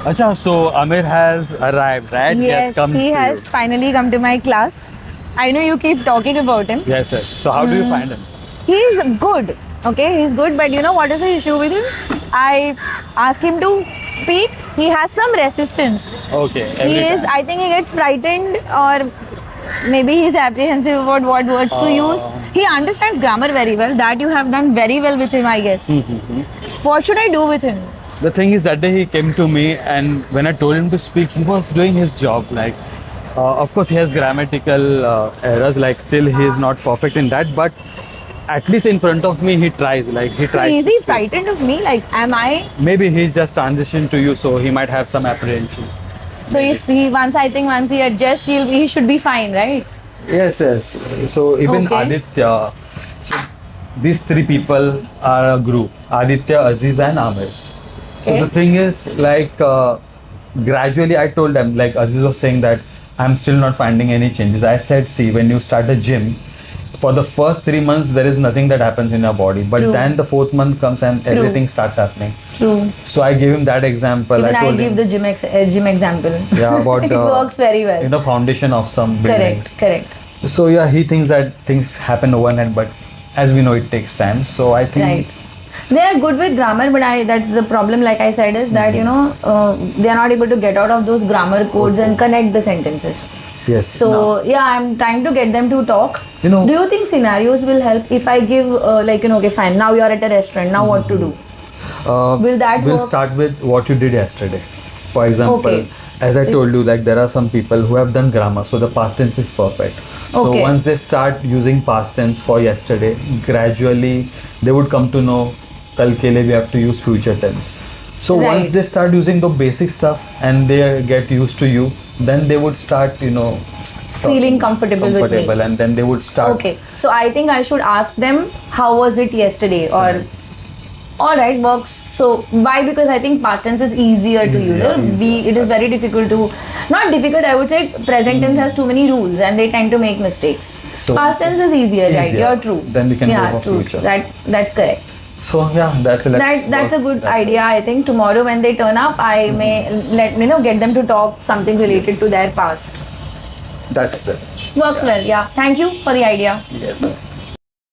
Acha, so Amir has arrived, right? Yes, come he to has you. finally come to my class. I know you keep talking about him. Yes, yes. So how do you find him? He's good. Okay, he's good, but you know what is the issue with him? I ask him to speak. He has some resistance. Okay, every He is. time. I think he gets frightened, or maybe he's apprehensive about what words to use. He understands grammar very well. That you have done very well with him, I guess. What should I do with him? The thing is, that day he came to me, and when I told him to speak, he was doing his job. Like, of course, he has grammatical errors. Like, still he is not perfect in that, but at least in front of me, he tries. Like, he So tries. is to he speak. frightened of me? Like, am I? Maybe he's just transitioned to you, so he might have some apprehension. So if he once he adjusts, he should be fine, right? Yes, yes. So even Okay. Aditya, so these three people are a group: Aditya, Aziz, and Amir. So Okay. the thing is, like, gradually, I told them, like Aziz was saying that I'm still not finding any changes. I said, see, when you start a gym, for the first 3 months, there is nothing that happens in your body, but True. then the fourth month comes and True. everything starts happening. True. So I gave him that example. Even I told give him, the gym example. yeah, about It works very well. the foundation of some buildings. Correct. So yeah, he thinks that things happen overnight, but as we know, it takes time. So I think Right. They are good with grammar, but that's the problem. Like I said, is that they are not able to get out of those grammar codes and connect the sentences. yes. So now, yeah, I'm trying to get them to talk. You know- do you think scenarios will help if I give okay, fine. Now you are at a restaurant. Now what to do? Will that we'll work? start with what you did yesterday. For example, Okay. as I So- told you, like there are some people who have done grammar, so the past tense is perfect. So Okay. once they start using past tense for yesterday, gradually they would come to know kal ke liye we have to use future tense. So Right. once they start using the basic stuff and they get used to you, then they would start, Feeling comfortable with me. and then they would start. Okay, so I think I should ask them how was it yesterday, or all right, works. So why? Because I think past tense is easier to use. Easier. It is very difficult to, not difficult. I would say present tense has too many rules and they tend to make mistakes. So- Past tense is easier, right? Easier. You're true. Then we can go yeah, for true. future. That's correct. So yeah, that's That's a good idea. I think tomorrow when they turn up, I may get them to talk something related Yes. to their past. That's the Works well. Yeah. Thank you for the idea. yes.